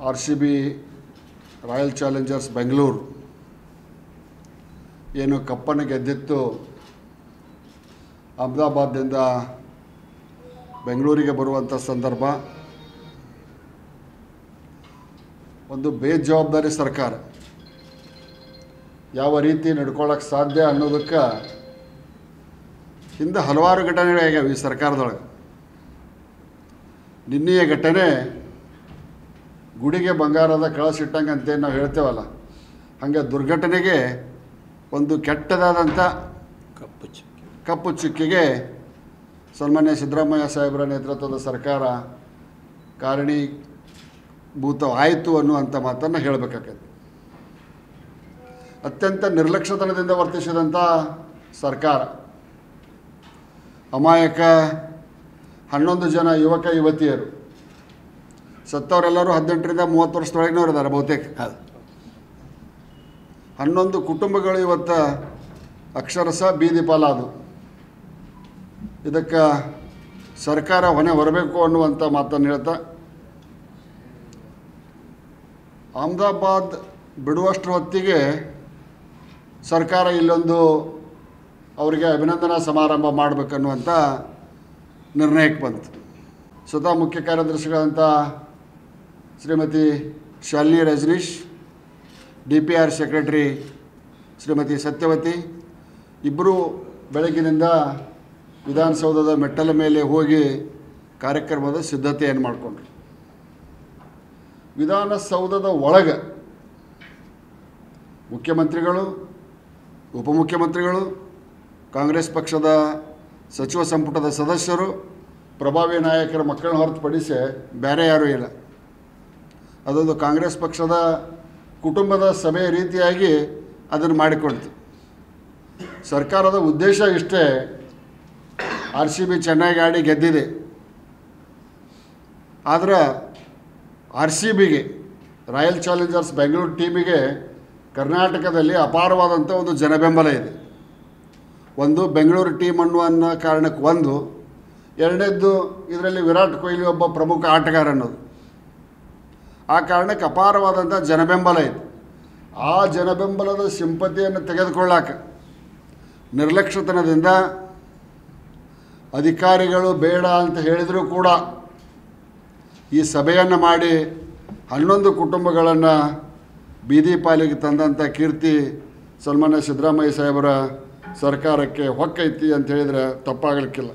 RCB royal Challengers Bengaluru ಏನು ಕಪ್ಪನ್ನು ಗೆದ್ದಿತ್ತು ಅಹಮದಾಬಾದ್ನಿಂದ ಬೆಂಗಳೂರಿಗೆ ಬರುವಂಥ ಸಂದರ್ಭ ಒಂದು ಬೇಜವಾಬ್ದಾರಿ ಸರ್ಕಾರ ಯಾವ ರೀತಿ ನಡ್ಕೊಳ್ಳೋಕ್ಕೆ ಸಾಧ್ಯ ಅನ್ನೋದಕ್ಕೆ ಹಿಂದೆ ಹಲವಾರು ಘಟನೆಗಳಾಗ್ಯಾವ ಈ ಸರ್ಕಾರದೊಳಗೆ. ನಿನ್ನೆಯ ಘಟನೆ ಗುಡಿಗೆ ಬಂಗಾರದ ಕಳಸಿಟ್ಟಂಗೆ ಅಂತೇನು ನಾವು ಹೇಳ್ತೇವಲ್ಲ, ಹಾಗೆ ದುರ್ಘಟನೆಗೆ ಒಂದು ಕೆಟ್ಟದಾದಂಥ ಕಪ್ಪು ಚುಕ್ಕಿಗೆ ಸನ್ಮಾನ್ಯ ಸಿದ್ದರಾಮಯ್ಯ ಸಾಹೇಬರ ನೇತೃತ್ವದ ಸರ್ಕಾರ ಕಾರಣೀಭೂತವಾಯಿತು ಅನ್ನುವಂಥ ಮಾತನ್ನು ಹೇಳಬೇಕಾಗತ್ತೆ. ಅತ್ಯಂತ ನಿರ್ಲಕ್ಷ್ಯತನದಿಂದ ವರ್ತಿಸಿದಂಥ ಸರ್ಕಾರ, ಅಮಾಯಕ 11 ಜನ ಯುವಕ ಯುವತಿಯರು, ಸತ್ತವರೆಲ್ಲರೂ 18ರಿಂದ 30 ವರ್ಷದೊಳಗಿನವರು ಇದ್ದಾರೆ ಬಹುತೇಕ. 11 ಕುಟುಂಬಗಳು ಇವತ್ತು ಅಕ್ಷರಶಃ ಬೀದಿ ಪಾಲಾದವು. ಇದಕ್ಕೆ ಸರ್ಕಾರ ಹೊಣೆ ಹೊರಬೇಕು ಅನ್ನುವಂಥ ಮಾತನ್ನು ಹೇಳ್ತಾ, ಅಹಮದಾಬಾದ್ ಬಿಡುವಷ್ಟರ ಹೊತ್ತಿಗೆ ಸರ್ಕಾರ ಇಲ್ಲೊಂದು ಅವರಿಗೆ ಅಭಿನಂದನಾ ಸಮಾರಂಭ ಮಾಡಬೇಕನ್ನುವಂಥ ನಿರ್ಣಯಕ್ಕೆ ಬಂತು. ಸ್ವತಃ ಮುಖ್ಯ ಕಾರ್ಯದರ್ಶಿಗಳಂಥ ಶ್ರೀಮತಿ ಶಾಲಿನಿ ರಜನೀಶ್, DPR ಸೆಕ್ರೆಟರಿ ಶ್ರೀಮತಿ ಸತ್ಯವತಿ ಇಬ್ಬರು ಬೆಳಗಿನಿಂದ ವಿಧಾನಸೌಧದ ಮೆಟ್ಟಲ ಮೇಲೆ ಹೋಗಿ ಕಾರ್ಯಕ್ರಮದ ಸಿದ್ಧತೆಯನ್ನು ಮಾಡಿಕೊಂಡ್ರು. ವಿಧಾನಸೌಧದ ಒಳಗೆ ಮುಖ್ಯಮಂತ್ರಿಗಳು, ಉಪಮುಖ್ಯಮಂತ್ರಿಗಳು, ಕಾಂಗ್ರೆಸ್ ಪಕ್ಷದ ಸಚಿವ ಸಂಪುಟದ ಸದಸ್ಯರು, ಪ್ರಭಾವಿ ನಾಯಕರ ಮಕ್ಕಳನ್ನ ಹೊರತುಪಡಿಸಿ ಬೇರೆ ಯಾರೂ ಇಲ್ಲ. ಅದೊಂದು ಕಾಂಗ್ರೆಸ್ ಪಕ್ಷದ ಕುಟುಂಬದ ಸಭೆ ರೀತಿಯಾಗಿ ಅದನ್ನು ಮಾಡಿಕೊಡ್ತು. ಸರ್ಕಾರದ ಉದ್ದೇಶ ಇಷ್ಟೇ, RCB ಚೆನ್ನಾಗಿ ಆಡಿ ಗೆದ್ದಿದೆ, ಆದರೆ RCBಗೆ ರಾಯಲ್ ಚಾಲೆಂಜರ್ಸ್ ಬೆಂಗಳೂರು ಟೀಮಿಗೆ ಕರ್ನಾಟಕದಲ್ಲಿ ಅಪಾರವಾದಂಥ ಒಂದು ಜನಬೆಂಬಲ ಇದೆ. ಒಂದು ಬೆಂಗಳೂರು ಟೀಮ್ ಅನ್ನೋ ಕಾರಣಕ್ಕೆ ಒಂದು, ಎರಡನೇದ್ದು ಇದರಲ್ಲಿ ವಿರಾಟ್ ಕೊಹ್ಲಿ ಒಬ್ಬ ಪ್ರಮುಖ ಆಟಗಾರ ಅನ್ನೋದು, ಆ ಕಾರಣಕ್ಕೆ ಅಪಾರವಾದಂಥ ಜನಬೆಂಬಲ ಇದೆ. ಆ ಜನಬೆಂಬಲದ ಸಿಂಪತಿಯನ್ನು ತೆಗೆದುಕೊಳ್ಳಾಕ ನಿರ್ಲಕ್ಷ್ಯತನದಿಂದ ಅಧಿಕಾರಿಗಳು ಬೇಡ ಅಂತ ಹೇಳಿದರೂ ಕೂಡ ಈ ಸಭೆಯನ್ನು ಮಾಡಿ 11 ಕುಟುಂಬಗಳನ್ನು ಬೀದಿ ಪಾಲಿಗೆ ತಂದಂಥ ಕೀರ್ತಿ ಸನ್ಮಾನ್ಯ ಸಿದ್ದರಾಮಯ್ಯ ಸಾಹೇಬರ ಸರ್ಕಾರಕ್ಕೆ ಹೊಕ್ಕೈತಿ ಅಂತ ಹೇಳಿದರೆ ತಪ್ಪಾಗಲಿಕ್ಕಿಲ್ಲ.